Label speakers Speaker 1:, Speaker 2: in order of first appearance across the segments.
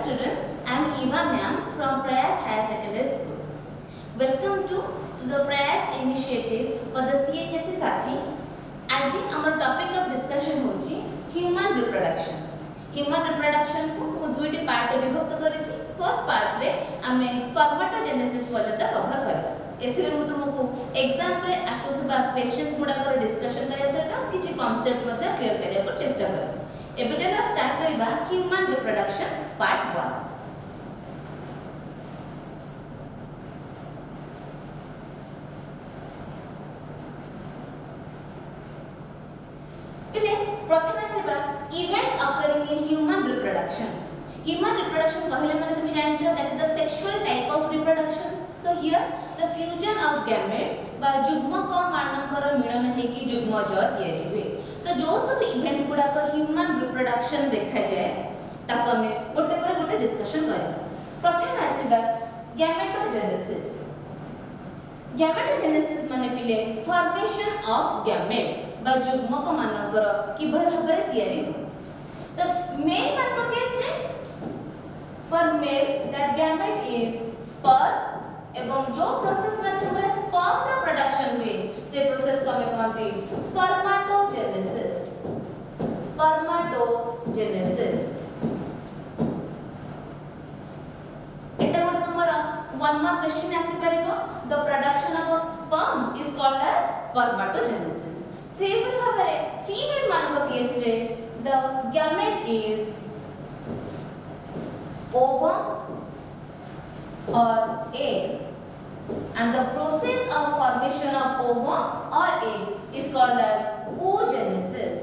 Speaker 1: students, I am Eva ma'am from Prayas Higher Secondary School. Welcome to the Prayas initiative for the CHSE Sathi. आज आमर topic of discussion होची human reproduction. Human reproduction को मु दुईटी part रे विभक्त करिछि. First part रे आमे spermatogenesis पर्यंत कवर करबा. एथिरे मु तुमको एग्जाम रे आसुथबा क्वेश्चंस गुडा कर डिस्कशन करिया सहित किछि कांसेप्ट मध्ये क्लियर करिया को चेष्टा करबा. एबे चलो स्टार्ट करिबा ह्यूमन रिप्रोडक्शन पार्ट 1. पहले प्रथम सेबा events occurring in human reproduction. Human reproduction कहले माने तुम जानि छ that is the sexual type of reproduction. So here the fusion of gametes बा युग्मक मानकर मिलन हे कि युग्मज तयारी हुए. तो जो सब इवेंट्स गुडा को ह्यूमन रिप्रोडक्शन देखा जाए ताको हमें गोटे पर गोटे डिस्कशन करबा. प्रथम आसीबा गैमेटोजेनेसिस. गैमेटोजेनेसिस माने पिले फॉर्मेशन ऑफ गैमेट्स बा युग्मक मानकर किबळ भाबरे तयारी हो. द मेल मान को केस रे for male that gamete is sperm एवं जो प्रोसेस माध्यम रे स्पर्म रा प्रोडक्शन हुए से प्रोसेस को हमें कहते स्पर्मेटोजेनेसिस. स्पर्मेटोजेनेसिस एटा गोटे तुमरा वन मार्क क्वेश्चन आसी परिबो. The production of sperm is called as spermatogenesis. Same भाबरे फीमेल मान को केस रे the gamete is ovum or egg and the process of formation of ovum or egg is called as oogenesis.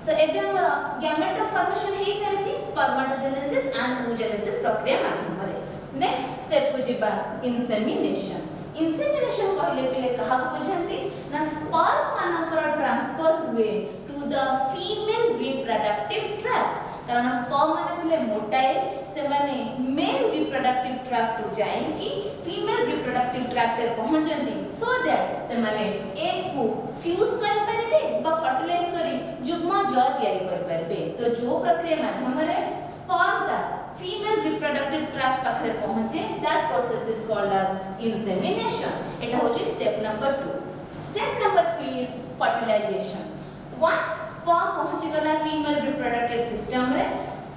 Speaker 1: तो एबे हमरा gamete formation हे सारछि spermatogenesis and oogenesis प्रक्रिया माध्यम रे. नेक्स्ट स्टेप को जिबा इंसेमिनेशन. इंसेमिनेशन कहले पहिले कहा को बुझांती ना स्पर्म मानकर ट्रांसफर हुए to the female reproductive tract. कारण स्पर्म माने पहिले मोटाइल से माने मेल रिप्रोडक्टिव ट्रैक्ट टू जाएंगी फीमेल रिप्रोडक्टिव ट्रैक्ट पे पहुंचंती सो दैट से माने एग को फ्यूज कर परबे बा फर्टिलाइज करी युग्मज तयारी कर परबे. तो जो प्रक्रिया माध्यम रे स्पर्म ता फीमेल रिप्रोडक्टिव ट्रैक्ट पाखरे पहुंचे that process is called as insemination. एटा होची step number 2. Step number 3 is fertilization. Once sperm पहुंची गला फीमेल रिप्रोडक्टिव सिस्टम रे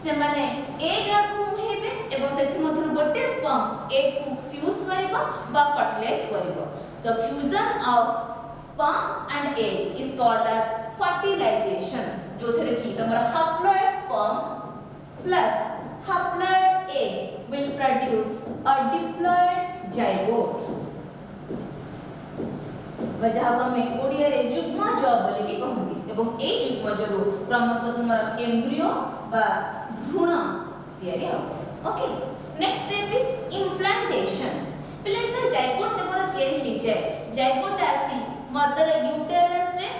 Speaker 1: से माने एग आड को मुहेबे एवं सेथि मधुर गोटे स्पर्म एग को फ्यूज करबा बा फर्टिलाइज करबा. The fusion of sperm and egg is called as fertilization. जो थरे की तमरा haploid sperm plus haploid egg will produce a diploid zygote. वजह को हमें ओडिया रे युग्मज बोली के कहंती एवं ए युग्मज रो क्रमशः तुमर एम्ब्रियो बा भ्रूण तयारी हो. Okay. Next step is implantation. पहले इधर zygote तुमर तयारी हे जाय. zygote आसी मदर यूटेरस रे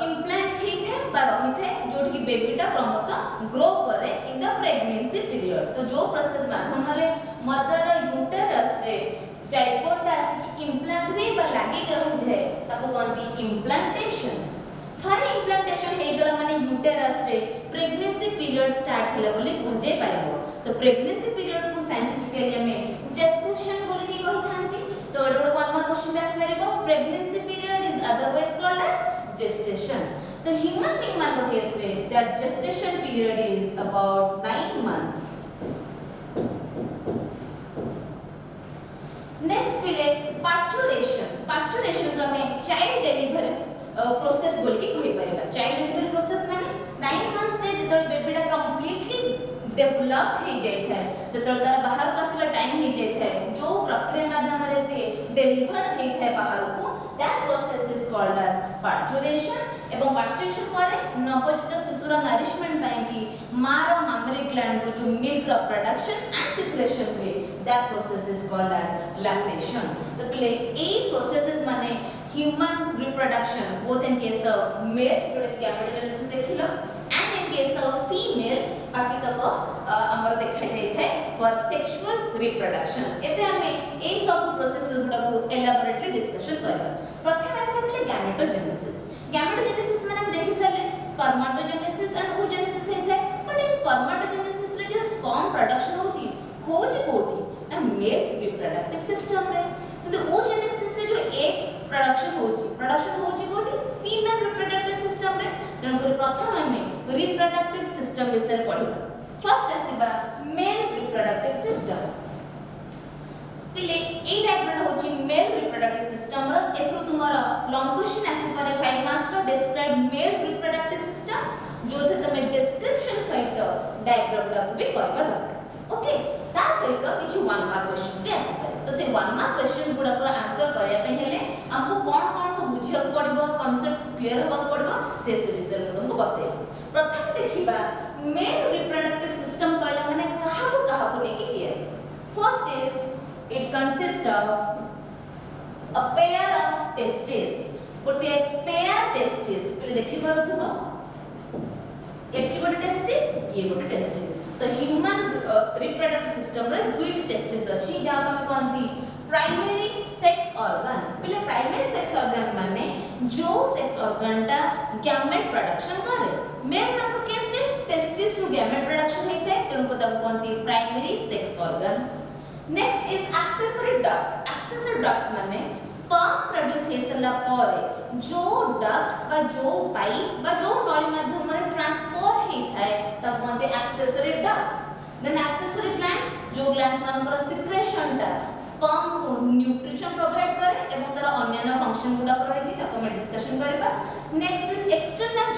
Speaker 1: इम्प्लांट हे थे बा रही थे जोठी की बेबीटा क्रमशः ग्रो करे इन द प्रेगनेंसी पीरियड. तो जो प्रोसेस माध्यम रे मदर यूटेरस रे zygote आसी की इम्प्लांट भी बा लागी रही थे ताको कहंती इम्प्लांटेशन. थरे इम्प्लांटेशन हे गला माने यूटेरस रे प्रेगनेंसी पीरियड स्टार्ट होला बोली भजे पारिबो. तो प्रेगनेंसी पीरियड को साइंटिफिकली हमें जेस्टेशन बोली के कहिथांती. तो एडो वन मार्क क्वेश्चन आस पारिबो. Pregnancy period is otherwise called as gestation. The human being man ko case रे that gestation period is about 9 months. Next पहले parturition. Parturition का में child delivery process बोल के कहि परिबा. Child delivery process माने 9 months रे जतल बेबीटा completely डेवलप्ड हे जाय था सेतल तारा बाहर कसिबा टाइम हे जाय था जो प्रक्रिया माध्यम रे से डिलीवर्ड हे था बाहर को that process is called as parturition. एवं parturition ପରେ नवजात शिशुर नरिशमेंट ପାଇଁ कि मार मामरी ग्लैंड रो जो मिल्क रो प्रोडक्शन एंड सिक्रेशन हुए that process is called as lactation. तो पहले ए प्रोसेसेस माने human reproduction both in case of male जोटे गैमेटोजेनेसिस देखिलो and in case of female बाकी तक हमर देखा जाय थे फॉर सेक्सुअल रिप्रोडक्शन. एबे हमें ए सब प्रोसेस गुडा को एलाबोरेटली डिस्कशन करबा. प्रथम आसे गैमेटोजेनेसिस. गैमेटोजेनेसिस माने हम देखि साले स्पर्मेटोजेनेसिस एंड oogenesis हे थे. स्पर्मेटोजेनेसिस रे जो स्पर्म प्रोडक्शन होची कोठी ना मेल रिप्रोडक्टिव सिस्टम रे से oogenesis से जो एक प्रोडक्शन होची कोठी फीमेल रिप्रोडक्टिव सिस्टम रे जन को प्रथम हमें रिप्रोडक्टिव सिस्टम विषय पढिबा फर्स्ट आसीबा मेल रिप्रोडक्टिव सिस्टम पिले ए डायग्राम होची मेल रिप्रोडक्टिव सिस्टम रो एथरो तुमरा लॉन्ग क्वेश्चन आसी पारे 5 मार्क्स रो डिस्क्राइब मेल रिप्रोडक्टिव सिस्टम जो थे तमे डिस्क्रिप्शन सहित डायग्राम तक भी करबा दरकार ओके ता सहित किछि 1 मार्क क्वेश्चंस भी आसी पारे तो से 1 मार्क क्वेश्चंस गुडा को आंसर करिया पे हेले हमको कोन सब बुझिया पड़बो कांसेप्ट क्लियर होबा पड़बो से विषय में तुमको बतै प्रथम देखिबा मेल रिप्रोडक्टिव सिस्टम कहला माने कहा को लेके तैयार first is it consists of a pair of testes गोटे पेयर टेस्टिस पहिले देखि पारुथबो एठी गोटे टेस्टिस ये गोटे टेस्टिस तो ह्यूमन रिप्रोडक्टिव सिस्टम रे दुईटी टेस्टिस अछि जा हम कहंती प्राइमरी सेक्स ऑर्गन पहिले प्राइमरी सेक्स ऑर्गन माने जो सेक्स ऑर्गन ता गैमेट प्रोडक्शन करे मेल मान केस रे टेस्टिस रु गैमेट प्रोडक्शन हेते तेनु को ताको कहंती primary sex organ next is accessory ducts माने स्पर्म प्रोड्यूस हे सला परे जो डक्ट बा जो पाइप बा जो नली माध्यम रे ट्रांसफर हे थाए ता कोनते accessory ducts then accessory glands जो ग्लैंड्स मानकर सिक्रेशन ता स्पर्म को न्यूट्रिशन प्रोवाइड करे एवं तार अन्य फंक्शन गुडा रही छि ताको हम डिस्कशन करबा नेक्स्ट इज एक्सटर्नल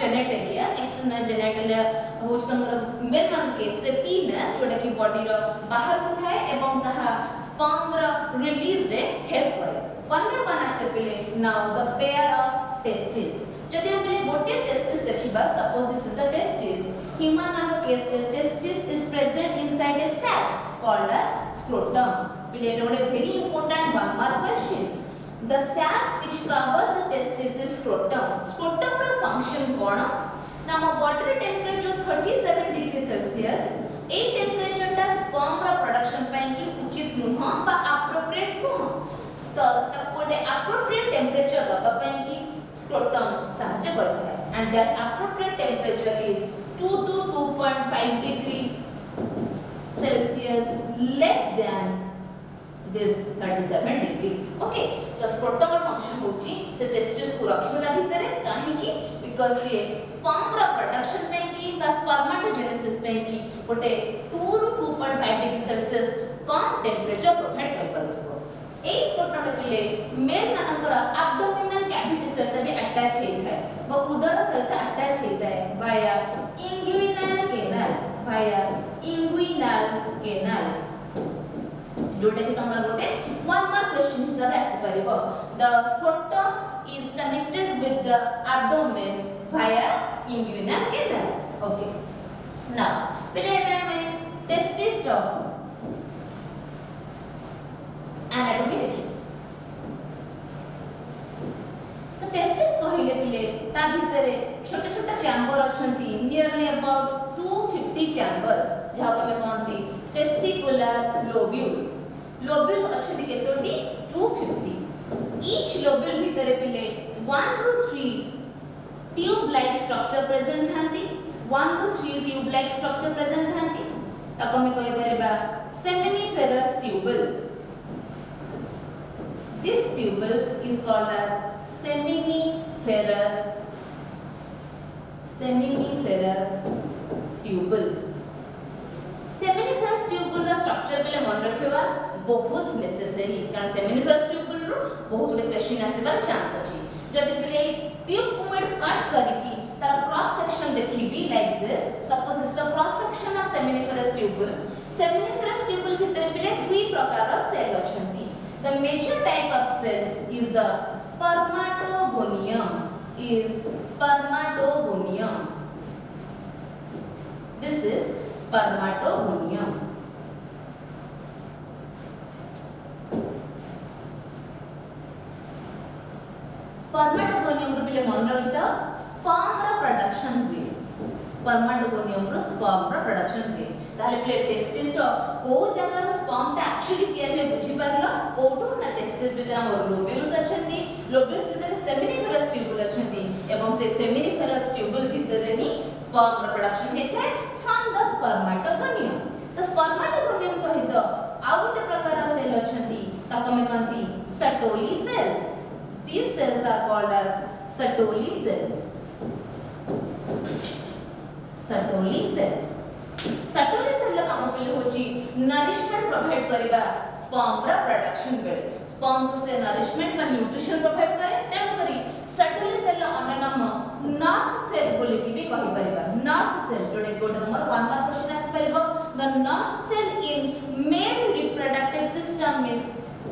Speaker 1: जेनिटलिया होच तमर मेल मान केस रे पीनस जोडा कि बॉडी रो बाहर को थाए एवं ताहा स्पर्म रो रिलीज रे हेल्प करे वन बाय वन आसे पले now the pair of testis जदि हम पले गोटे टेस्टिस देखिबा suppose this is the testis human मान केस रे testis is present inside a sac called as scrotum पले एटा गोटे very important 1 mark question the sac which covers the testis is scrotum रो फंक्शन कोन ना हम बॉडी टेंपरेचर 37 डिग्री सेल्सियस ए temperature ता स्पर्म रो प्रोडक्शन पय कि उचित नुह बा एप्रोप्रिएट नुह तो तकोटे एप्रोप्रिएट टेंपरेचर दबा पय कि स्क्रोटम सहायता करता है and that appropriate temperature is 2 to 2.5 degree Celsius less than this 37 degree okay तो स्क्रोटम फंक्शन होची से टेस्टिस को रखिबो ता भितरे काहे कि बिकॉज़ ये स्पर्म रा प्रोडक्शन पे की बा स्पर्मेटोजेनेसिस पे की गोटे 2 to 2.5 degree Celsius come temperature provide कर परथबो ए स्क्रोटम पिले मेल मानकर एब्डोमिनल कैविटी सहित भी अटैच हेता है व उदर सहित अटैच हेता है वाया इंग्विनल कैनाल जोटा कि तमर गोटे 1 मार्क क्वेश्चन हिसाब आसी परिबो the scrotum is connected with the abdomen via inguinal canal okay now पहले हमें टेस्टिस रो एनाटॉमी देखि तो टेस्टिस कहिले पहले ता भितरे छोटे छोटे चैम्बर अछंती नियरली अबाउट 250 चैम्बर्स जहा को हमें कहंती टेस्टिकुलर लोब्यूल अच्छे केतोटी 250 ईच लोब्यूल भितरे पिले 1 to 3 tube like structure present थांती 1 to 3 tube like structure present थांती ताको हम कहि परबा seminiferous tubule this tubule is called as seminiferous tubule seminiferous tubule रा स्ट्रक्चर पहले मन रखिबा बहुत नेसेसरी कारण सेमिनिफेरस ट्यूबल रो बहुत बड़े क्वेश्चन आसीबार चांस अछि जदि पहले ट्यूब को मैं कट करिकी तार क्रॉस सेक्शन देखिबी like this suppose this the cross section of seminiferous tubule भितर पहले दुई प्रकार रा सेल अछंती the major type of cell is the spermatogonium this is spermatogonium spermatogonium रो पहले मन रखिता स्पर्म रा प्रोडक्शन हुए स्पर्मेटोगोनियम रो स्पर्म रा प्रोडक्शन हुए ताले पहले टेस्टिस रो को जगह रो स्पर्म ता एक्चुअली केयर में बुझी परलो कोटो ना टेस्टिस भीतर हमर लोब्यूल्स अछंती लोब्यूल्स भीतर सेमिनिफेरस ट्यूबुल अछंती एवं से सेमिनिफेरस ट्यूबुल भीतर ही स्पर्म प्रोडक्शन हेते फ्रॉम द स्पर्मेटोगोनियम। तो स्पर्मेटोगोनियम सहित आउ गोटे प्रकार सेल अछंती ताको हम कहंती Sertoli sales. These cells are called as Sertoli cell. Sertoli cell. Sertoli cell ला काम पहले होची नरिशमेंट प्रोवाइड करिबा स्पर्म रा प्रोडक्शन बेले स्पर्म को से नरिशमेंट बा न्यूट्रिशन प्रोवाइड करे तेणु करी Sertoli cell ला अन्य नाम नर्स सेल बोले कि भी कहि परिबा। नर्स सेल जोडे गोटे नंबर 1 मार्क क्वेश्चन आसी परिबो। The nurse cell in male reproductive system is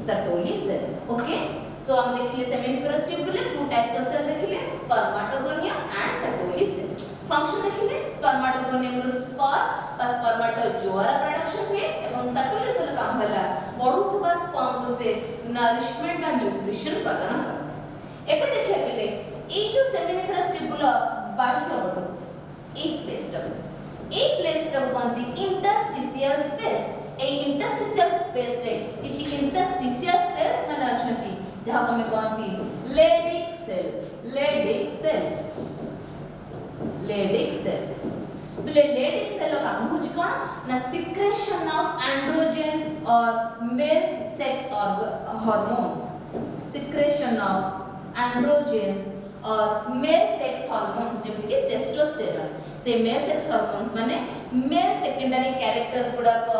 Speaker 1: Sertoli cell. Okay, so हम देखिले seminiferous tubule two types of cell देखिले spermatogonium and Sertoli cell। Function देखिले स्पर्मेटोगोनियम रो स्पर्म बा स्पर्मेटोजोआ प्रोडक्शन हुए एवं Sertoli cell काम होला बढुथबा स्पर्म को से नरिशमेंट बा न्यूट्रिशन प्रदान कर। एबे देखिया पहिले ए जो सेमिनिफरस ट्यूबुला बाह्य बटो ए प्लेस टब कोनती इंटरस्टिशियल स्पेस। ए इंटरस्टिशियल स्पेस रे किछि इंटरस्टिशियल सेल्स माने अछंती जहा को हम कहंती लेडिक सेल। पहिले लेडिक सेल का बुझ कोन ना secretion of androgens or male sex hormones. Secretion of androgens or male sex hormones जेमति कि टेस्टोस्टेरोन। से मेल सेक्स हार्मोन्स माने मेल सेकेंडरी कैरेक्टर्स गुडा को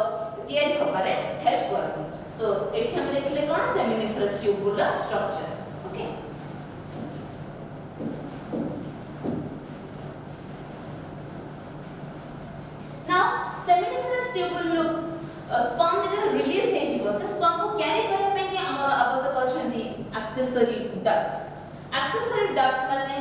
Speaker 1: तैयारी होबारे हेल्प करते। सो एठी हम देखिले कोन seminiferous tubular structure. Okay, now seminiferous tubule sperm जेते रिलीज हे जीवो से स्पर्म को कैरी करे पे कि हमर आवश्यक अछंती एक्सेसरी डक्ट्स। एक्सेसरी डक्ट्स माने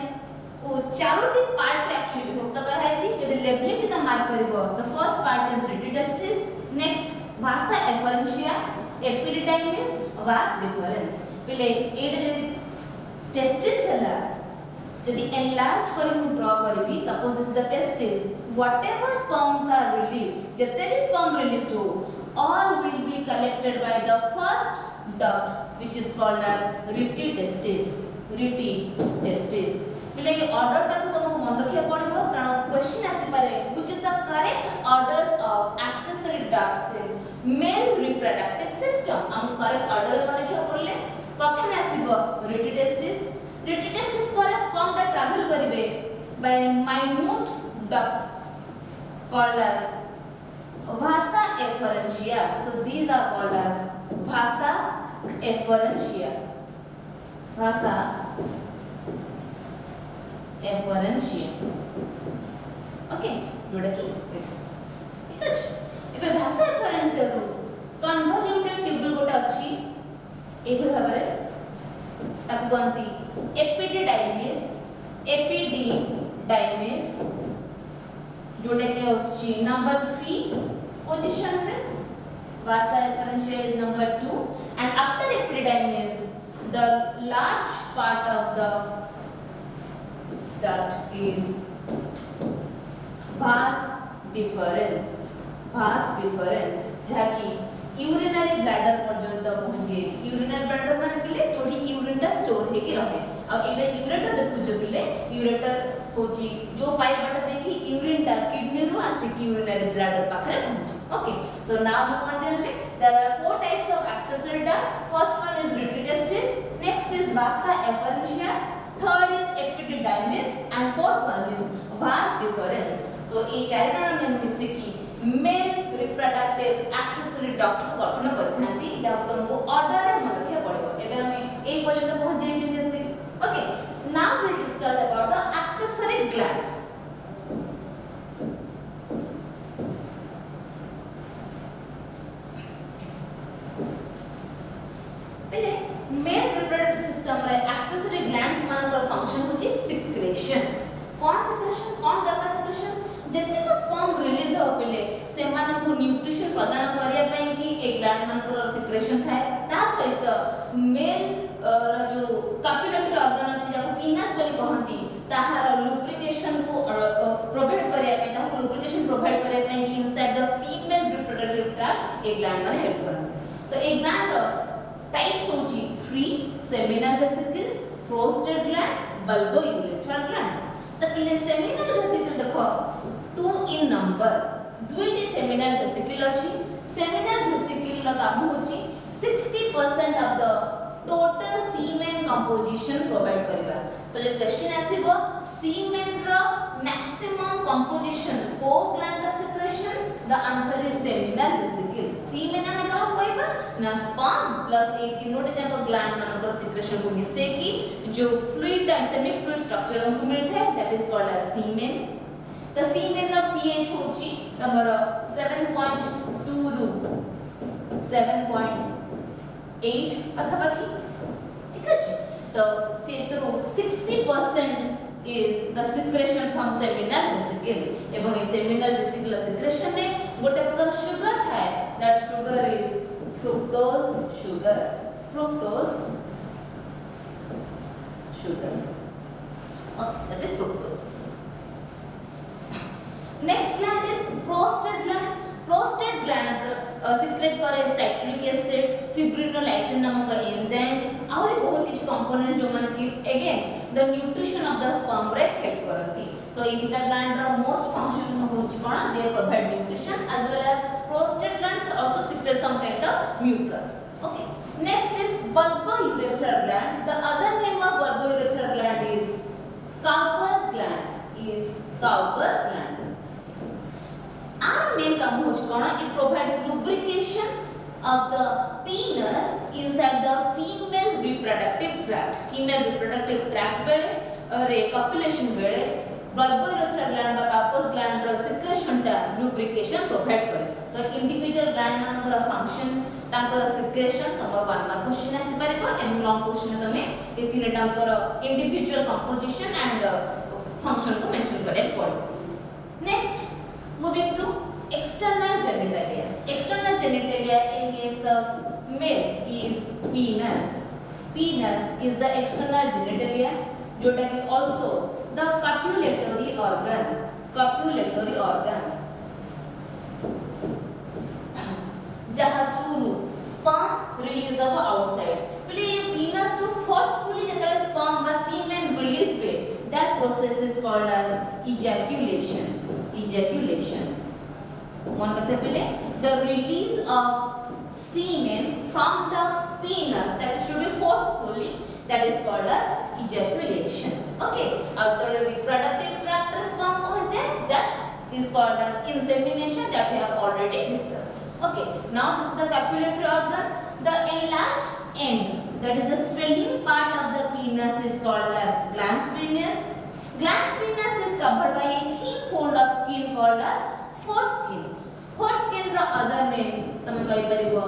Speaker 1: को चारोटी पार्ट एक्चुअली विभक्त करा है जी। यदि लेबलिंग के मार्क करबो the first part is rete testis, next Vasa efferentia, epididymis, vas deferens. पहले एटा जदि टेस्टिस हला जदि एनलार्ज्ड करी मु ड्रा करबी suppose this is the testis whatever sperms are released जते भी स्पर्म रिलीज्ड हो all will be collected by the first duct which is called as retitestis। पहले ये ऑर्डर टा को तुमको मन रखिया पड़िबो कारण क्वेश्चन आसी पारे which is the correct orders of accessory ducts in male reproductive system. हम करेक्ट ऑर्डर मन रखिया पड़ले प्रथम आसीबो रेटिटेस्टिस पर स्पर्म टा ट्रैवल करिवे by minute ducts called as vasa efferentia। so these are called as vasa efferentia। Okay, जोडा की ठीक अछि। एबे भाषा एफरेंशिया रो कन्वोल्यूटेड ट्यूबुल गोटे अछि एभे भाबरे ताकू गंती एपिडिडाइमिस जोडा के अछि नंबर 3 पोजीशन में। vasa efferentia is number 2 and after epididymis the large part of the duct is vas deferens जहाकी यूरिनरी ब्लैडर पर्यंत पहुंची। यूरिनरी ब्लैडर माने पले जोठी यूरिन टा स्टोर हेकी रहे। अब एटा यूरेटर देखु जो पले यूरेटर होची जो पाइप बाटा देखि यूरिन टा किडनी रु आसी कि यूरिनरी ब्लैडर पाखरे पहुंची। ओके, तो नाउ हम कोन जानले there are 4 types of accessory ducts. First one is rete testis, next is vasa efferentia, third is epididymis and fourth one is vas deferens। सो ए चारिटा में मिसे की मेल रिप्रोडक्टिव एक्सेसरी डक्ट को गठन करथांती जा तुमको ऑर्डर रे मन रखिया पड़बो। एबे हम ए पर्यंत पहुंच जाई जे जैसे okay, now we will discuss about the accessory glands. पहले मेल रिप्रोडक्टिव सिस्टम रे एक्सेसरी ग्लैंड्स मानकर फंक्शन होची सिक्रेशन। कौन सिक्रेशन कौन दरकार सिक्रेशन जति को स्पर्म रिलीज हो पले से मान को न्यूट्रिशन प्रदान करिया पई कि ए ग्लैंड मान को सिक्रेशन थाए ता सहित मेल जो कैपिटरी ऑर्गन अछि जाको पीनस बोली कहंती ताहार लुब्रिकेशन को प्रोवाइड करिया पई ताको लुब्रिकेशन प्रोवाइड करिया पई कि inside the female reproductive tract ए ग्लैंड माने हेल्प करंती। तो ए ग्लैंड रो टाइप्स होची 3 seminal vesicle, prostate gland, bulbourethral gland. तो पहले सेमिनल वेसिकल देखो 2 in number दुईटी सेमिनल वेसिकल अछि सेमिनल वेसिकल ला काम होची 60% of the total semen composition provide करबा तो जे क्वेश्चन आसीबो सीमेन रो मैक्सिमम कंपोजिशन को ग्लैंड रो secretion the answer is seminal vesicle सीमेन में कहा कहबा ना स्पर्म प्लस ए तीनोटे जाक ग्लैंड मानकर सेक्रेशन को मिसे की जो fluid and semi fluid structure हमको मिलथे that is called as semen the semen रो पीएच होची तमरो 7.2 रु 7.8 पाखापाखी ठीक अछि तो सेतरु 60% is the secretion from seminal vesicle एवं ए seminal vesicle secretion ने गोटे प्रकार शुगर थाए that sugar is fructose sugar that is fructose next gland is prostate gland secrete करे citric acid fibrinolysin नामक enzymes और बहुत किछ कंपोनेंट जो मन कि again the nutrition of the sperm रे हेल्प करती सो ये दिटा ग्लैंड रो मोस्ट फंक्शन होची कोन they provide nutrition as well as prostate glands also secrete some kind of mucus okay next is bulbourethral gland the other name of bulbourethral gland is Cowper's gland our main काम होच कोन it provides lubrication of the penis inside the female reproductive tract बेले रे copulation बेले bulbourethral gland बा Cowper's gland रो secretion टा lubrication provide करे तो individual gland मानकर फंक्शन तांकर secretion तमर 1 मार्क क्वेश्चन आसी परबो एम लॉन्ग क्वेश्चन तमे ए तीन टांकर individual composition and function को मेंशन करे पड़ो next moving to external genitalia in case of male is penis is the external genitalia जोटा कि also the copulatory organ जहाँ through sperm release of outside पहले ये penis रो forcefully जतरा sperm बा semen release पे that process is called as ejaculation one करते पहले the release of semen from the penis that should be forcefully that is called as ejaculation okay अब तो reproductive tract sperm पहुंच जाए that is called as insemination that we have already discussed okay now this is the copulatory organ the enlarged end that is the swelling part of the penis is called as glans penis is covered by a thin fold of skin called as foreskin row other name तमे कहि परिबो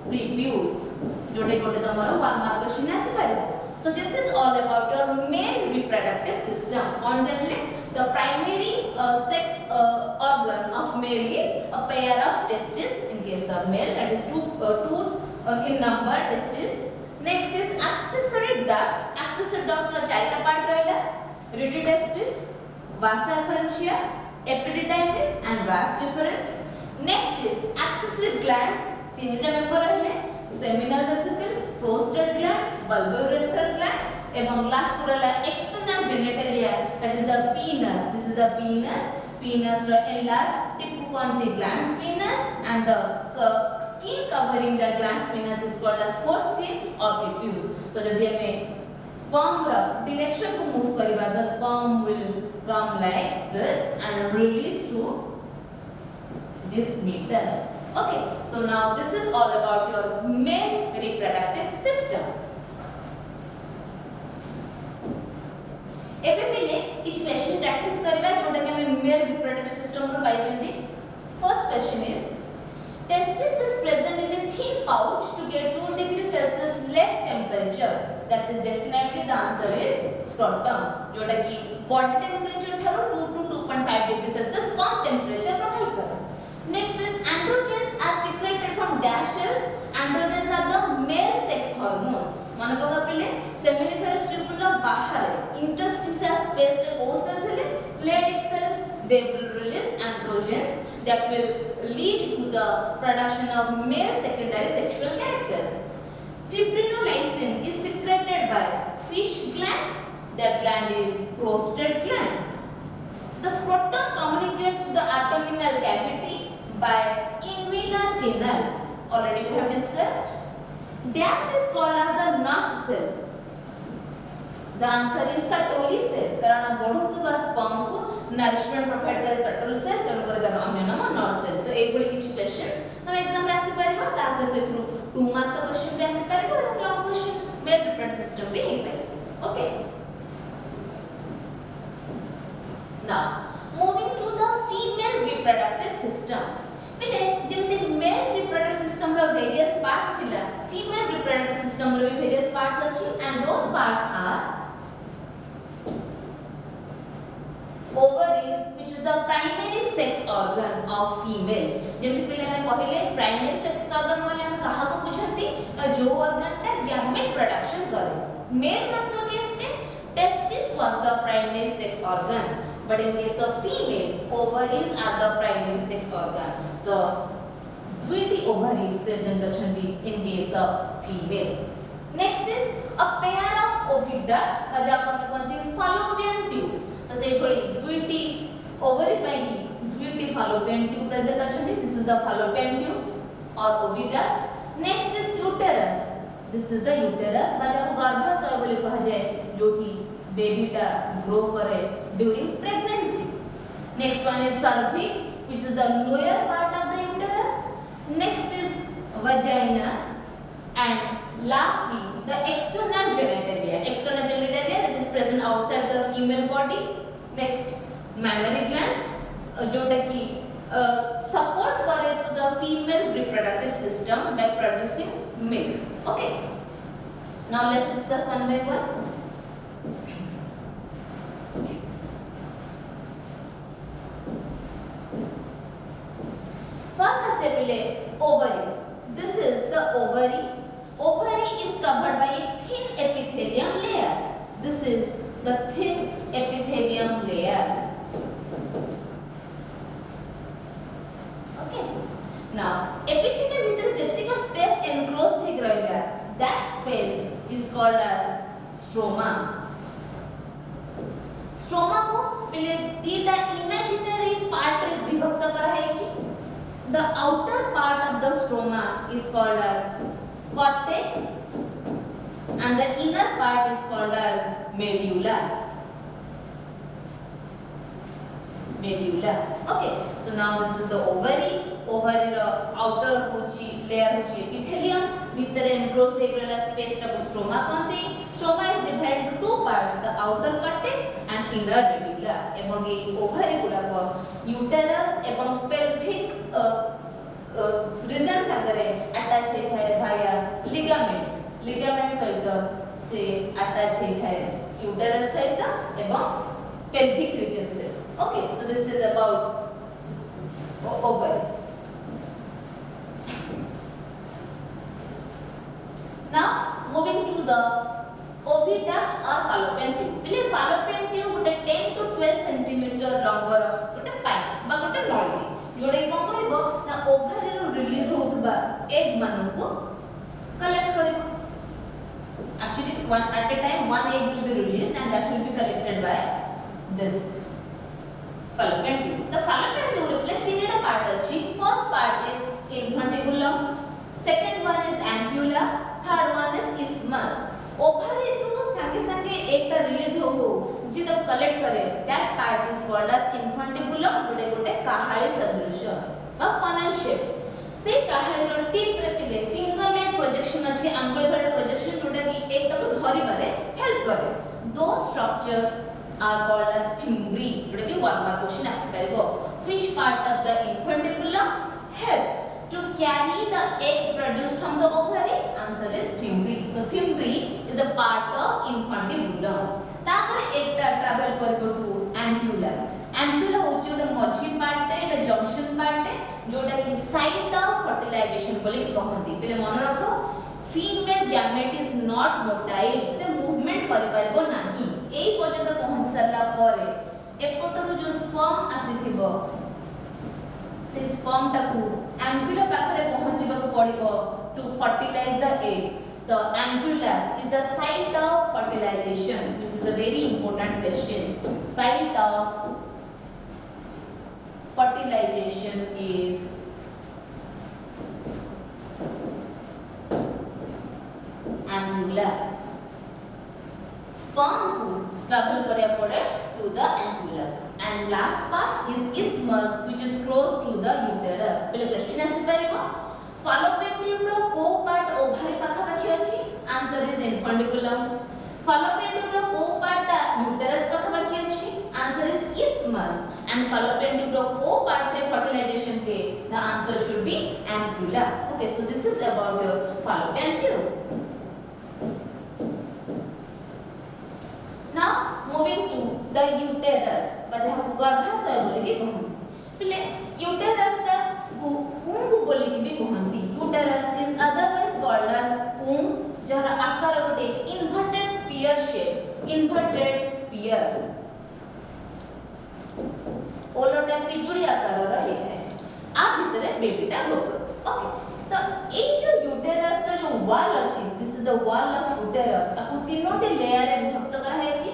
Speaker 1: prepuce Jote गोटे तमरो 1 mark question आसी परिबो so this is all about your male reproductive system on generally the primary sex organ of male is a pair of testes in case of male that is two in number testes next is accessory ducts रो चारटा part रहला ready testis vasa efferentia epididymis and vas deferens next is accessory glands तीनटा member रहले seminal vesicle prostate gland bulbourethral gland एवं last को रहला external genitalia that is the penis this is the penis ro enlarged tip on the glans penis and the skin covering the glans penis is called as foreskin or prepuce तो जदी हमें sperm ro direction को move करिबा the sperm will come like this and release through this meatus okay so now this is all about your male reproductive system एबे मिले किछ question practice करबा जोटा के हम मेल रिप्रोडक्टिव सिस्टम रो पाइ जंदी first question is testis is present in a thin pouch to get 2 degrees Celsius less temperature that is definitely the answer is scrotum जोटा कि body temperature थारो 2 to 2.5 degrees Celsius come temperature provide कर next is androgens are secreted from dash cells androgens are the male sex hormones मन पगा पले seminiferous tubule रो बाहर interstitial space रे ओ cell थले Leydig cells they will release androgens that will lead to the production of male secondary sexual characters. Fibrinolysin is secreted by which gland? That gland is prostate gland. The scrotum communicates with the abdominal cavity by inguinal canal. Already we have discussed. Dash is called as the nurse cell. The answer is Sertoli cell. कारण बढ़ुवा sperm को nourishment provide करे Sertoli cell, तेणु करे तार अन्य नाम nurse cell. तो एक बड़ी किछि questions हम एग्जाम रे आसी परिबा ता सहित थ्रू 2 मार्क्स क्वेश्चन भी आसी परिबा और लॉन्ग क्वेश्चन मेल रिपीट सिस्टम भी हे परिबा. ओके. Now, moving to the female reproductive system. पहले जेमते male reproductive system रो various parts थिला, female reproductive system रो भी various parts अछि and those parts are ovaries, which is the primary sex organ of female. जेमते पहले हमें कहिले primary sex organ वाले हमें कहा को पूछंती जो organ टा gamete production करे. Male मन को केस रे testis was the primary sex organ. But in case of female, ovaries are the primary sex organ. So, duity ovary present achandi in case of female. Next is a pair of oviduct, ajako me konti fallopian tube. तो से भली duity ovary pai ki duity fallopian tube present achandi. This is the fallopian tube or oviducts. Next is uterus. This is the uterus. बाजाको गर्भाशय बोली कहा जाए जोठी baby टा grow करे during pregnancy. Next one is cervix, which is the lower part of the uterus. Next is vagina, and lastly the external genitalia. External genitalia that is present outside the female body. Next, mammary glands, जोटा कि support करे to the female reproductive system by producing milk. Okay. Now let's discuss one by one. First assembly ovary. This is the ovary. Ovary is covered by a thin epithelium layer. This is the thin epithelium layer. Okay. Now epithelium ଭିତରେ ଯେତିକ space enclosed ହେଇକି ରହିଲା, that space is called as stroma. Stroma को पहले दीटा imaginary part रे विभक्त करा हैछि. The outer part of the stroma is called as cortex and the inner part is called as medulla. Medulla. Okay. So now this is the ovary. Ovary ro outer hochi layer hochi epithelium. Vitare enclosed ହେଇଗଲା space ଟା stroma कहନ୍ତି. Stroma is divided into two parts, the outer cortex and inner medulla. ଏବଂ এই ovary गुडाको uterus ଏବଂ pelvic region सागरे attach ହେଇଥାଏ via ligament ସହିତ से attach ହେଇଥାଏ uterus ସହିତ ଏବଂ pelvic region ସହିତ. Okay, so this is about ovaries. Now moving to the oviduct or fallopian tube. पहले fallopian tube गोटे 10 to 12 cm लंबर गोटे पाइप बा गोटे नळी जोडे कोन करबो ना ओवरी रो रिलीज होतबा एग मानु को कलेक्ट करबो. Actually one at a time one egg will be released and that will be collected by this fallopian tube. The fallopian tube रे तीनटा पार्ट अछि. First part is infundibulum, second one is ampulla, third one is isthmus. Ovary रो संगे संगे एक ता release हो जी तक कलेक्ट करे that part is called as infundibulum Jote गोटे काहाळी सदृश बा funnel shape. से काहाळी रो टिप रे पिले फिंगर लाइक प्रोजेक्शन अछि, आंगुल भले प्रोजेक्शन जोटा कि एक तक धरि बारे हेल्प करे. दो structure are called as fimbri जोटा कि one mark question आसी परबो. Which part of the infundibulum helps to carry the eggs produced from the ovary? Answer is fimbri. So fimbri is a part of infundibulum. तापर एकटा travel करबो to ampulla. Ampulla होची ओटा मझी part एटा junction part जोटा कि site of fertilisation बोले कि कहंती. पहले मन रखो female gamete is not motile, से मूवमेंट करि परबो नाही. एई पर्यंत पहुंच सरला परे एपटरु जो स्पर्म आसीथिबो से स्पर्म टाकू ampulla पाखरे पहुंचीबा को पड़िबो to fertilize the egg. The ampulla is the site of fertilization, which is a very important question. Site of fertilization is ampulla. Sperm को travel करिया पड़े to the ampulla. And last part is isthmus, which is close to the uterus. पहले question आसी परिबो fallopian tube रो को part ovary पाखा पाखी अछि? Answer is infundibulum. Fallopian tube रो को part uterus पाखा पाखी अछि? Answer is isthmus. And fallopian tube रो को part रे fertilization पे? The answer should be ampulla. Okay, so this is about your fallopian tube. Now moving to the uterus, बजहा को गर्भाशय बोले कि कहंती. पहले uterus टा womb बोले कि भी कहंती. Uterus is otherwise called as womb, जहार आकार गोटे inverted pear shape, inverted pear. ओलोटा पिजुड़ी आकार रही थे. आप भीतरे बेबी टा ग्रो करो. ओके. तो ये जो यूटेरस रो जो वॉल अछि, this is the wall of uterus. आपको तीनोटी लेयर रे विभक्त करा है छी.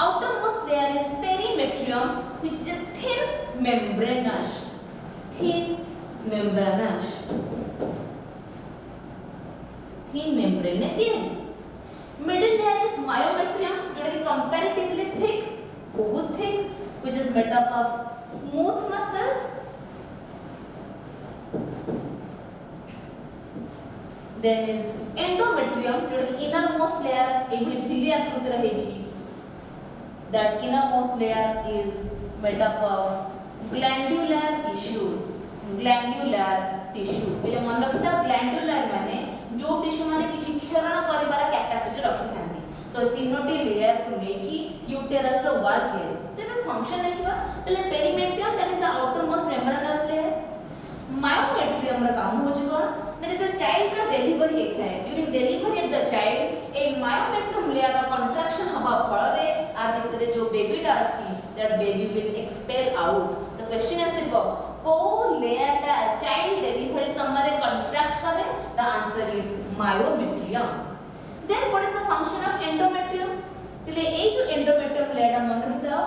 Speaker 1: outermost layer is perimetrium, which is a thin membranous membrane thin. Middle layer is myometrium, जोटा कि comparatively thick, बहुत thick, which is made up of smooth muscles. Then is endometrium, जोटा कि innermost layer एभली भिली आकृति रहे छी. That innermost layer is made up of glandular tissues. Glandular tissue. पहले मन रखिता glandular माने जो टिश्यू माने किछि क्षरण करिबार कैपेसिटी रखि थांती. सो तीनोटी लेयर को लेकी यूटेरस रो वॉल के तबे फंक्शन देखिबा. पहले perimetrium, that is the outermost membranous layer. Myometrium रो काम हो जिवो ने जब चाइल्ड रो डिलीवरी हे थाए. During delivery of the child ए मायोमेट्रियम लेयर रो कंट्रैक्शन हबा फल रे आ भितरे जो बेबी टा अछि, that baby will expel out. The question आसीबो को लेयर टा चाइल्ड डिलीवरी समय रे कंट्रैक्ट करे? The answer is myometrium. Then what is the function of endometrium? पहले ए जो एंडोमेट्रियम लेयर टा मन रखिता.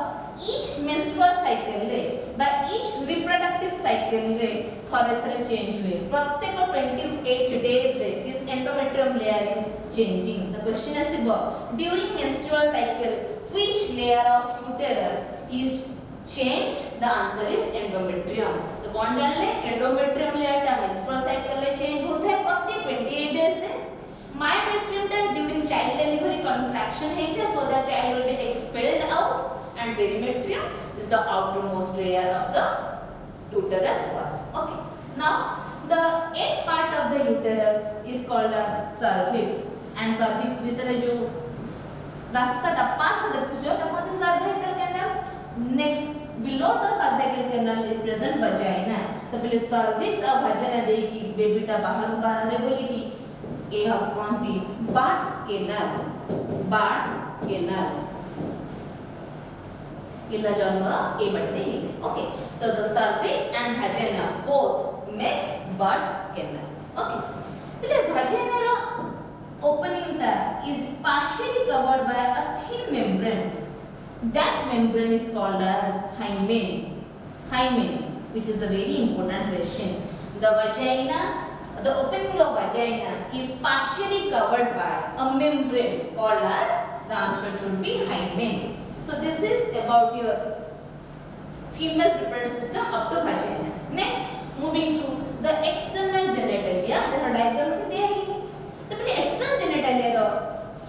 Speaker 1: each menstrual cycle रे by each reproductive cycle रे थरे थरे चेंज हुए. प्रत्येक 28 days रे this endometrium layer is changing. The question is during menstrual cycle which layer of uterus is changed? The answer is endometrium. तो कौन जान ले endometrium layer टा menstrual cycle रे change होता है प्रत्येक 28 days रे. Myometrium टा during child delivery contraction हेते so that child will be expelled out. And perimetrium is the outermost layer of the uterus wall. Okay. Now the end part of the uterus is called as cervix. And cervix भीतर जो रास्ता डब्बा था देखो जो कहते cervical canal. Next below the cervical canal is present vagina. तो पहले cervix और vagina दे कि बेबी टा बाहर रे बोली कि ये हम कौन थी birth canal. पिला जन्मरा ए बटते हेते. ओके. तो the cervix and vagina both make birth canal. Okay. पहले vagina रा opening ता is partially covered by a thin membrane. That membrane is called as hymen, which is a very important question. The opening of vagina is partially covered by a membrane called as, the answer should be hymen. So this is about your female reproductive system up to vagina. Next, moving to the external genitalia. जहाँ diagram में दिया है. तो पहले external genitalia रो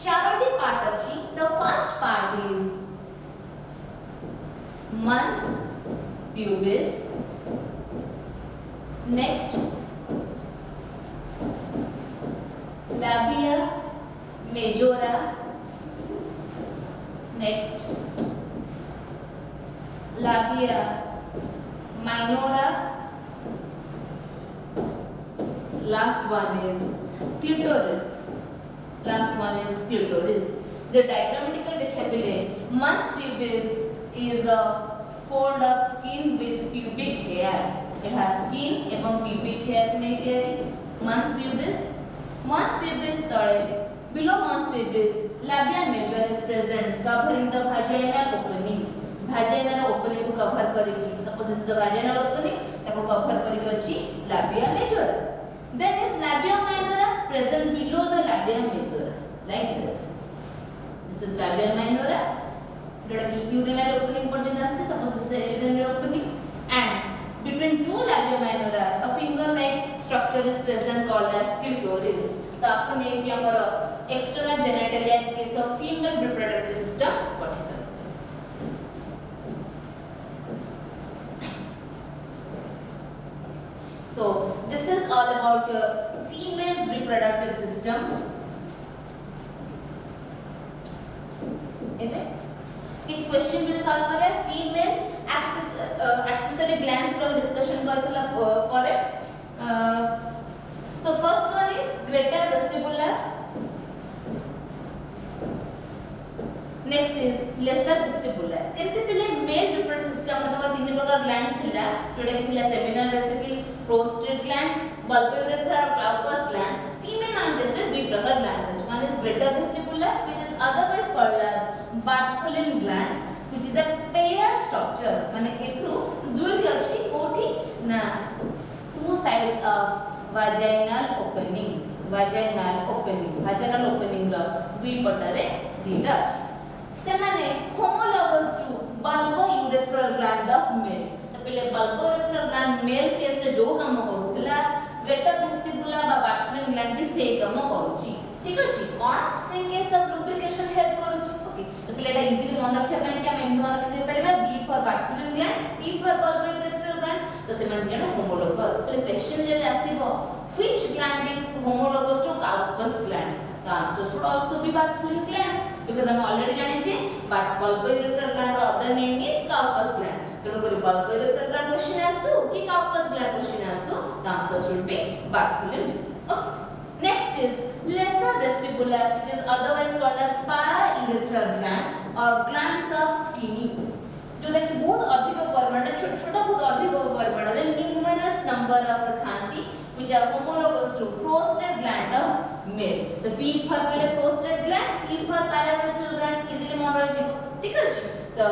Speaker 1: Charoti part अच्छी. The first part is mons pubis. Next, labia majora. Next, labia minora. Last one is clitoris. The diagrammatical देखिए पहले mons pubis is a fold of skin with pubic hair. It has skin एवं pubic hair नहीं दिया. Mons pubis तले. Below mons pubis, labia majora is present, covering the vaginal opening. Vaginal opening को cover करेगी. Suppose this is the vaginal opening, ताको cover करिक अछि labia majora. Then is labia minora present below the labia majora like this. This is labia minora जोटा कि urinary opening पर्यंत आस्ते suppose this is the urinary opening and between two labia minora a finger like structure is present called as clitoris. तो आपको नहीं कि हमारा external genitalia in case of female reproductive system पढ़िता. So this is all about female reproductive system. Amen. किछ question भी solve करे female accessory glands पर discussion करथला परे. So first one is greater vestibular, next is lesser vestibular. जेमते पहिले male reproductive system मतलब तीन प्रकार ग्लैंड्स थिला जोटा कि थिला seminal vesicle, prostate glands, bulb urethra और क्लाउकस ग्लैंड. फीमेल मान केस रे दुई प्रकार ग्लैंड्स है. One is greater vestibular which is otherwise called as Bartholin gland which is a paired structure माने एथ्रु दुईटी अछि कोठी ना two sides of vaginal opening रो दुई पटरे दुईटा अछि. से माने homologous to bulbourethral gland of male. तो पहले bulbourethral gland male केस रे जो काम करूथला greater vestibular बा Bartholin gland भी से काम करूची. ठीक अछि कोन in case of lubrication help करूची. ओके तो पहले एटा इजीली मन रखिया ପାଇଁ कि हम एमडी मन रखि दे परिबा B for Bartholin gland, P for bulbourethral gland. तो से मान जण homologous. पहले क्वेश्चन जे आस्तिबो which gland is homologous to Cowper's gland? The answer should also be Bartholin gland because हम already जाने छे but bulbourethral gland row other name is Cowper's gland. तो कोई bulbourethral gland क्वेश्चन आसु कि Cowper's gland क्वेश्चन आसु the answer should be Bartholin gland. Okay. Next is lesser vestibular which is otherwise called as paraurethral gland or glands of Skinny. जो कि बहुत अधिक परिमाण छोटा बहुत अधिक परिमाण रे numerous number of थांती which are homologous to prostate gland of male. The P for पहले prostate gland, P for paraurethral gland easily मन रहि जिवो. ठीक अछि. तो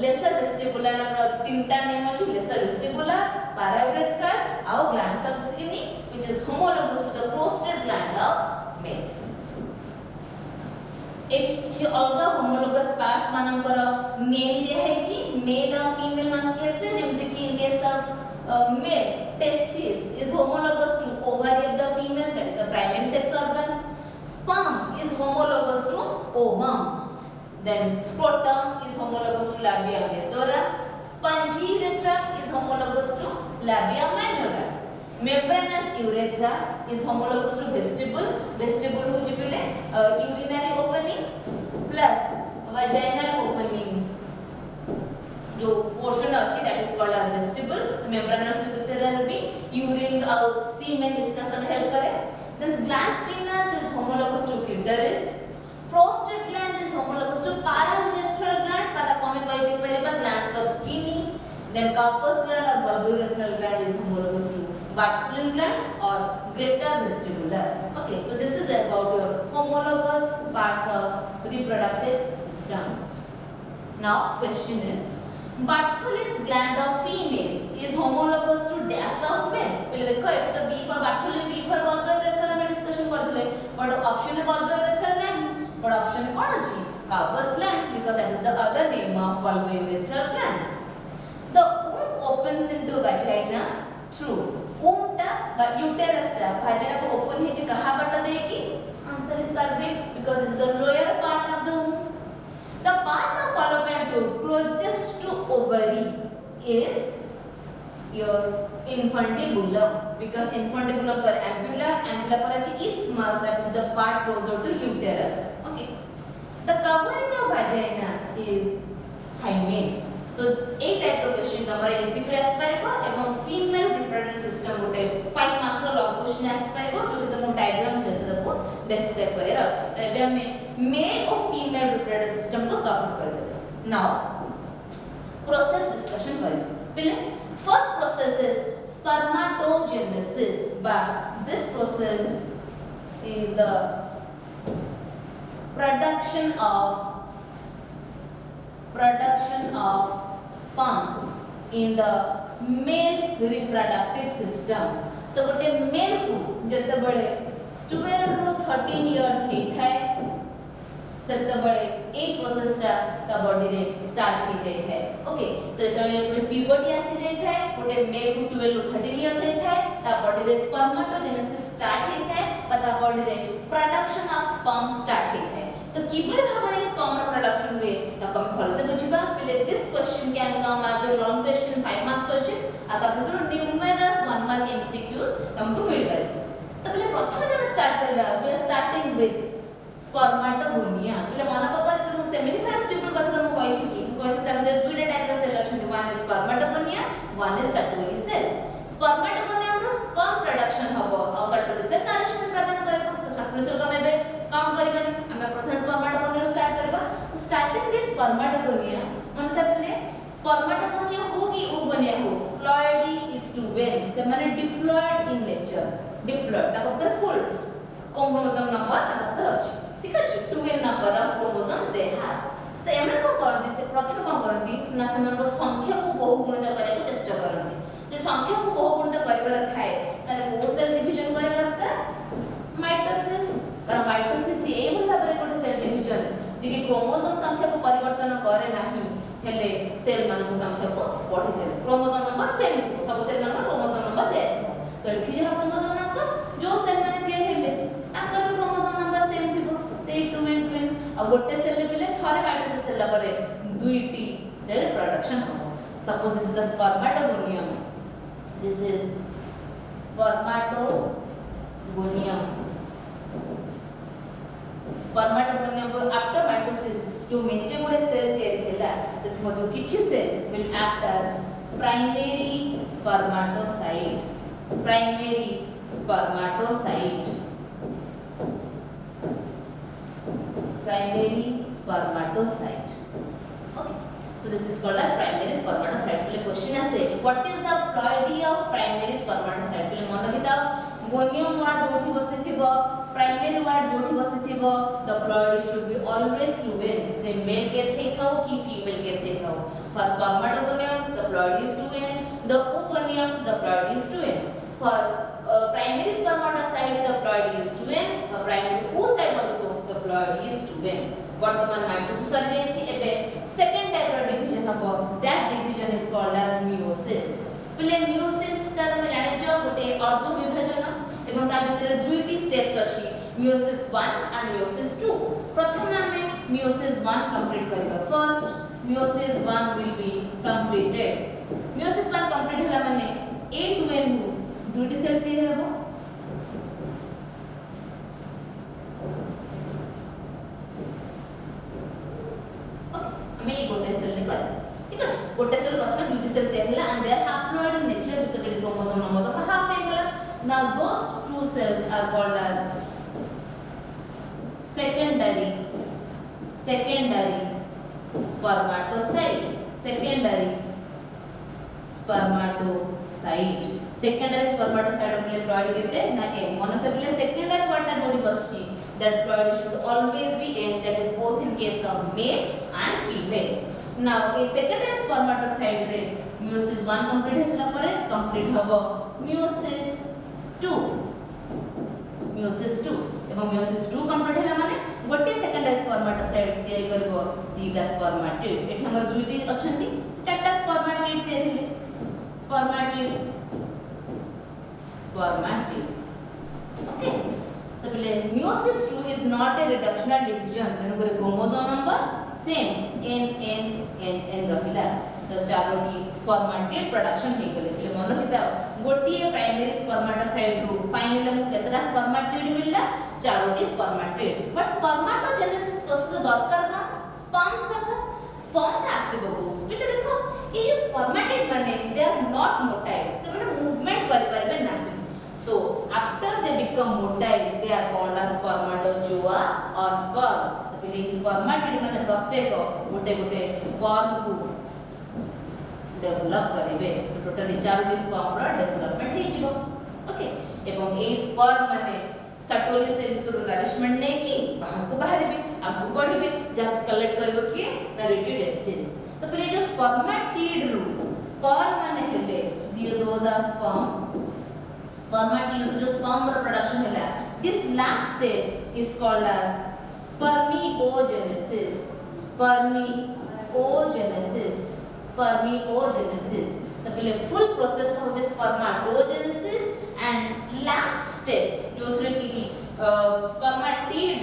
Speaker 1: lesser vestibular तीनटा नेम अछि lesser vestibular, paraurethral और glands of Skinny which is homologous to the prostate gland of male. एठी अलगा homologous parts मानकर नेम दिया है जी मेल और फीमेल मान केस रे जेमते कि इन case of male testis is homologous to ovary of the female, that is the primary sex organ. Sperm is homologous to ovum. Then scrotum is homologous to labia majora. Spongiurethra is homologous to labia minora. Membranous urethra is homologous to vestibule. Vestibule हो जिबले urinary opening plus vaginal opening. जो portion अच्छी that is called as vestibule. Membranous urethra भी urine और semen discussion help करे. This glans penis is homologous to clitoris. Prostate gland is homologous to paraurethral gland. पता कमे कोई दे परिबा glands of Skinny. Then Cowper's gland or bulbourethral gland is homologous to Bartholin glands or greater vestibular. Okay, so this is about your homologous parts of reproductive system. Now question is Bartholin's gland of female is homologous to dash of male. पहले देखो एटा तो B for Bartholin, B for bulbourethral हम discussion करथले but option है bulbourethral नहीं but option कोन अछि Cowper's gland because that is the other name of bulbourethral gland. The womb opens into vagina through womb टा uterus टा vagina को open है जे कहा बटा देगी answer is cervix because it is the lower part of the womb. The part of fallopian tube closest to ovary is your infundibulum because infundibulum पर ampulla पर अछि isthmus that is the part closer to uterus. Okay. The covering of vagina is hymen. So a type of question तमरा MCQ आसपारिबो एवं female reproductive system गोटे 5 marks रो long question आसपारिबो जोथे तम diagram सहित देखो describe करे अछि. एबे हमें मेल और फीमेल reproductive system को कवर कर देते. Now process discussion करें. पहले first process is spermatogenesis. But this process is the production of sperms in the mail reproductive system. तो गोटे मेल को जते बड़े 12 ରୁ 13 इयर्स हे थाए सेते बड़े ए प्रोसेसटा ता बॉडी रे स्टार्ट हे जाय थाए। ओके, तो जते गोटे प्यूबर्टी आसी जाय थाए, गोटे मेल को 12 ରୁ 13 इयर्स हे थाए, ता बॉडी रे स्पर्मेटोजेनेसिस स्टार्ट हे थाए, ता बॉडी रे प्रोडक्शन ऑफ स्पर्म स्टार्ट हे थाए। तो किभଳି भाबरे स्पर्म प्रोडक्शन हुए ताको हम भल से बुझिबा। पहले this question can come as a long question 5 marks question आ ता भीतर न्यूमेरस 1 मार्क एमसीक्यूज तुमको मिल पारे। तो पहले प्रथम जब स्टार्ट करबा we are starting with spermatogonia. पहले मन पका जे सेमिनिफरस ट्यूबुल कथा तुम कहिथि ता मध्ये दुईटा टाइप रा सेल अछन, one is spermatogonia, one is Sertoli cell. Spermatogonia रो स्पर्म प्रोडक्शन हबो और सर्टोली सेल नरिशमेंट प्रदान करबो। तो सर्टोली सेल को हम एबे काउंट करबन, हम प्रथम स्पर्मेटोगोनिया स्टार्ट करबा। तो स्टार्टिंग विथ स्पर्मेटोगोनिया मन पहले स्पर्मेटोगोनिया हो कि ओगोनिया हो, प्लॉयडी इज टू वेन से माने डिप्लॉयड इन नेचर, डिप्लॉयड ता पर फुल क्रोमोसोम नंबर ता अछि, ठीक अछि, 12 number of chromosomes they have. तो एमन को करंती से प्रथम को करंती ना सेमन को संख्या को बहुगुणित करने को चेष्टा करंती। जे संख्या को बहुगुणित करबार थाए ताले को सेल डिवीजन करे दरकार माइटोसिस, कारण माइटोसिस ए मन भाबरे कोटे सेल डिवीजन जे कि क्रोमोसोम संख्या को परिवर्तन करे नाही हेले सेल मान को संख्या को बढ़े जाय। क्रोमोसोम नंबर सेम थी, सब सेल मान को क्रोमोसोम नंबर सेम। तो एठी जे क्रोमोसोम नंबर जो सेल माने दिया हेले ताकर क्रोमोसोम नंबर सेम थिबो, से 2 and 12 आ गोटे सेल ले बेले थरे माइटोसिस सेल परे दुईटी सेल प्रोडक्शन हो। Suppose this is the spermatogonium, this is spermatogonium. Spermatogonium रो आफ्टर माइटोसिस जो मेचे गुडे सेल तयारी हैला सेति मधु किछि cell will act as primary spermatocyte, primary spermatocyte, primary spermatocyte. Okay, so this is called as primary spermatocyte. पहले क्वेश्चन ऐसे what is the ploidy of primary spermatocyte? पहले मन रखिता गोनियम वर्ड जोठी बसिथिबो, प्राइमरी वर्ड जोठी बसिथिबो, the ploidy should be always to win, से मेल केस हे थाओ कि फीमेल केस हे थाओ। For spermatogonium the ploidy is to win, the oogonium the ploidy is to win. For primary spermatocyte the ploidy is to win, for primary oocyte also the ploidy is to win. वर्तमान mitosis सर जेछि एबे second type रो division हबो, that division is called as meiosis. पहले meiosis ता तमे जानि छ गोटे अर्ध विभाजन एवं ता भीतर दुईटी स्टेप्स अछि, मियोसिस 1 एंड मियोसिस 2। प्रथम हमें मियोसिस 1 कंप्लीट करबा। First meiosis 1 will be completed. Meiosis 1 complete होला माने A to N दुईटी सेल तैयार हबो। हमें ये गोटे सेल ले कर, ठीक अछि, गोटे सेल प्रथम दुईटी सेल तैयार होला and they are haploid in nature because it chromosome number तो हाफ हे गेला। now those two cells are called as secondary spermatocyte, secondary spermatocyte। Secondary spermatocyte अपने प्लॉइड केते ना ए मन करले सेकेंडरी वर्ड ता जोडी बसची, that ploid should always be n, that is both in case of male and female. Now a secondary spermatocyte रे meiosis 1 complete हेसला परे कंप्लीट हबो मियोसिस 2, मियोसिस 2 एवं मियोसिस 2 कंप्लीट हैला माने गोटे सेकेंडरी स्पर्मेटोसाइट तयारी करबो दीटा स्पर्मेटिड। एठी हमर दुईटी अछंती, चारटा स्पर्मेटिड तयारी हेले, स्पर्मेटिड spermatid। ओके, तो पहले meiosis 2 is not a reductional division, तेनु करे क्रोमोसोम नंबर सेम n रहिला। तो चारोटी स्पर्मेटिड प्रोडक्शन हे गेले। पहले मन रखिता गोटिए प्राइमरी स्पर्मेटोसाइट रु फाइनली हमु केतरा स्पर्मेटिड मिलला, Charoti spermatid. But spermatogenesis process दरकार का स्पर्म सका स्पर्म ता आसीबो को। पहले देखो ये स्पर्मेटिड माने दे आर नॉट मोटाइल, से माने मूवमेंट करि परबे नाही। So after they become motile, they are called as spermatozoa or sperm। तो पहले स्पर्मेटिड माने प्रत्येक गोटे गोटे स्पर्म को डेवलप करिवे। टोटली 4टी स्पर्म रा डेवलपमेंट हे जिवो। ओके, एवं ए स्पर्म माने सर्टोली सेल भितर नरिशमेंट नै कि बाहर को बाहरिबे, आगु बढ़िबे, जा कलेक्ट करबो कि ना रेडियोटेस्टिस। तो पहले जो स्पर्मेटिड रू स्पर्म माने हेले दोज आर spermatid जो sperm production है this last step is called as spermiogenesis spermiogenesis तो पहले full process हो जे spermatogenesis and last step जो थ्री की spermatid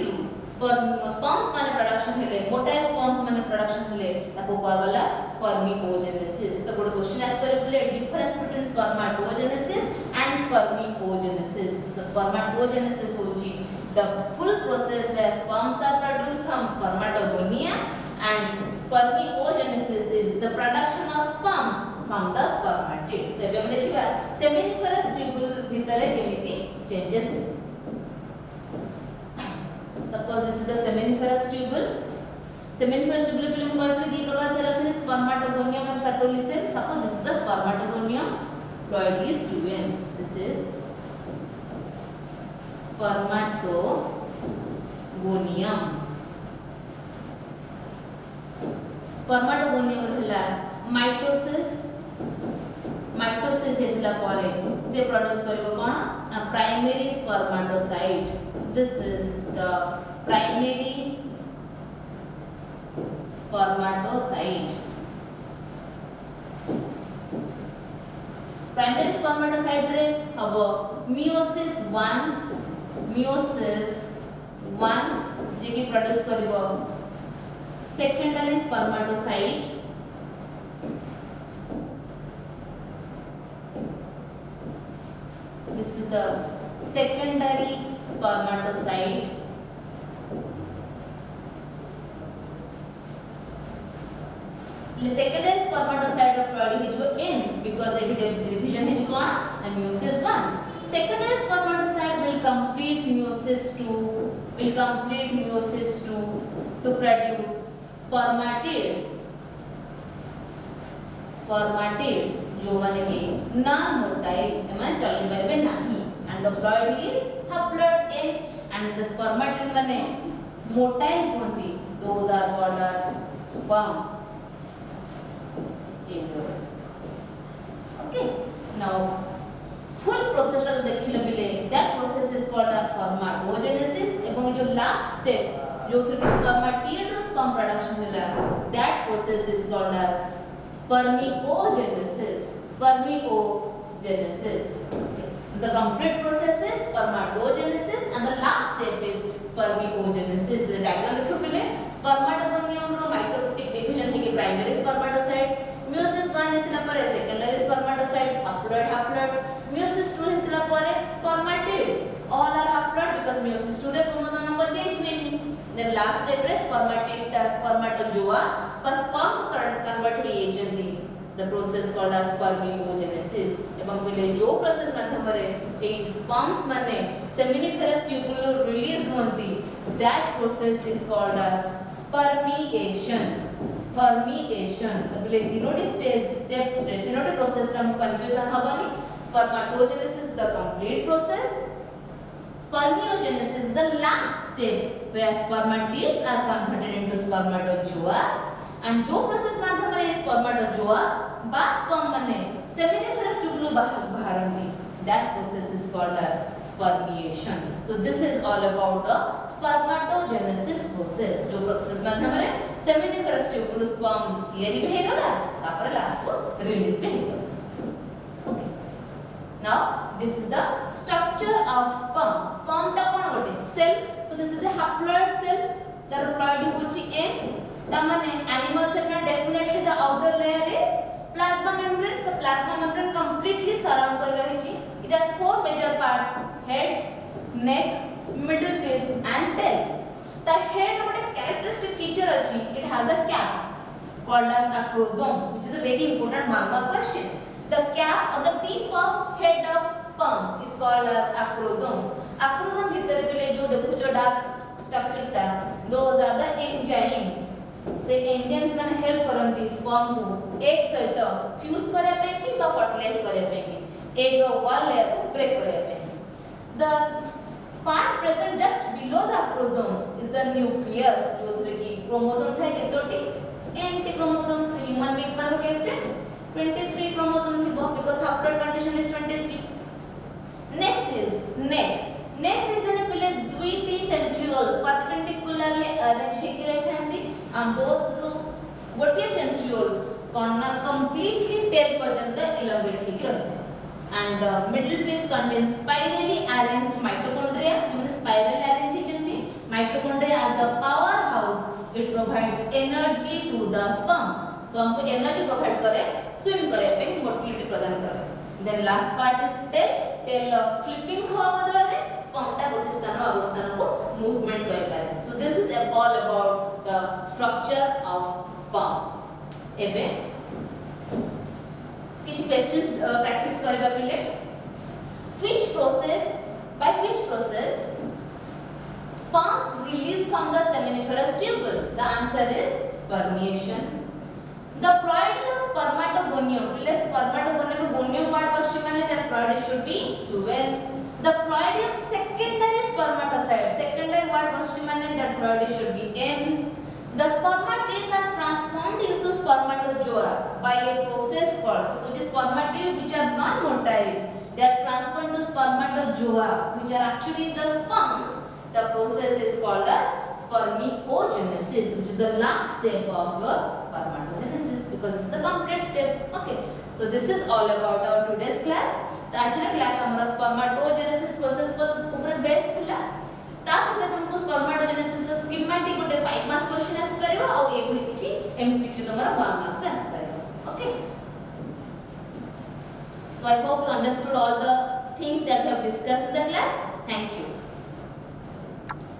Speaker 1: sperms माने production हेले motile sperms माने production हेले ताको कोआ गला spermiogenesis तो गोटे क्वेश्चन आस पर पहले difference between spermatogenesis and spermiogenesis the spermatogenesis होची the full process where sperms are produced from spermatogonia and spermiogenesis is the production of sperms from the spermatid तो हम देखिबा seminiferous tubule भितरे केमिति changes suppose this is the seminiferous tubule पहले हम कहले दी प्रकार से रचने spermatogonium and Satolicin suppose this is the spermatogonium Ploides tuben this is spermatogonium ହେଲା माइटोसिस हेसला परे से प्रोड्यूस करबो कोन ना primary spermatocyte this is the primary spermatocyte primary spermatocyte रे हबो मियोसिस 1 जे की प्रोड्यूस करबो secondary spermatocyte this is the secondary spermatocyte secondary spermatocyte of body is in because it division is gone and meiosis 1 secondary spermatocyte will complete meiosis 2 to produce spermatid जो माने कि non motile एमन चली परबे नाही and the blood is haploid N and the spermatid माने motile होती those are called as sperms okay now full process टा देखिले बिले that process is called as spermatogenesis एवं जो last step जो थ्रू की spermatid sperm production होला that process is called as spermiogenesis okay. The complete process is spermatogenesis and the last step is spermiogenesis the diagram देखो पहले spermatogonium रो mitotic division है कि primary spermatocyte meiosis 1 हेसला परे secondary spermatocyte haploid meiosis 2 हेसला परे spermatid all are haploid because meiosis 2 रे chromosome number change हुएनी then last step रे spermatozoa पर sperm convert hey एजेंती the process called as spermiogenesis एवं पहले जो process माध्यम रे ए sperms माने seminiferous tubule release होंती that process is called as spermiation पहले तीनोटी steps तीनोटी process रा confusion हबनी spermatogenesis is the complete process spermiogenesis is the last step where spermatids are converted into spermatozoa and जो process माध्यम रे spermatozoa बा sperm माने seminiferous tubule बाहरंती that process is called as spermiation so this is all about the spermatogenesis process जो process माध्यम रे seminiferous tubule sperm तैयारी भी हेगला तापर लास्ट को रिलीज भी हेगला okay now this is the structure of sperm ता कोन होते cell so this is a haploid cell jar ploid होची n तमने animal cell में definitely the outer layer is plasma membrane the plasma membrane completely surround कर रही छी it has four major parts head neck middle piece and tail the head ଗୋଟେ characteristic feature अछि it has a cap called as acrosome which is a very important marker question the cap on the tip of head of sperm is called as acrosome भीतर पहले जो देखो जो dark structure ता those are the enzymes से enzymes माने help करंती sperm को एक सहित फ्यूज करे पे कि बा फर्टिलाइज करे पे कि एग रो वॉल लेयर को ब्रेक करे पे the part present just below the acrosome is the nucleus जो थरे की क्रोमोसोम था केतोटी एंटी क्रोमोसोम ह्यूमन बीइंग मान केस रे 23 क्रोमोसोम थिबो because haploid condition is 23. Next is neck. Neck region पिले दुईटी सेंट्रियोल परपेंडिकुलरली अरेंज हेकि रहथांती एंड दोस रो गोटे सेंट्रियोल कोना कंप्लीटली टेल पर्यंत इलांगेट हेकि रहथे. And middle piece contains spirally arranged mitochondria. I mean spiral arranged हेचंती. Mitochondria are the powerhouse. It provides energy to the sperm. Sperm को energy provide करे, swim करे पे motility प्रदान करे. Then last part is tail. Tail flipping हवा बदला रे sperm टा गोटे स्थान और स्थान को movement करे पारे. So this is all about the structure of sperm. एबे किसी क्वेश्चन प्रैक्टिस करबा पिले. By which process sperms released from the seminiferous tubule? The answer is spermiation. The ploidy of spermatogonium. पिले spermatogonium में gonium part पश्चिम में that ploidy should be 12. The ploidy of secondary spermatocyte. Secondary part पश्चिम में that ploidy should be n. The spermatids are transformed into spermatozoa by a process called, which is spermatids which are non-motile. They are transformed into spermatozoa, which are actually the sperms. The process is called as spermiogenesis, which is the last step of spermatogenesis because this is the complete step. Okay, so this is all about our today's class. तो आज ना class हमारा spermatogenesis process को ऊपर base थिला. तापते तुमको spermatogenesis schematic गोटे 5 मार्क्स क्वेश्चन आसी परबो आ एगुडी किछि एमसीक्यू तमरा 1 मार्क्स आसी परबो. Okay, so I hope you understood all the things that we have discussed in the class. Thank you.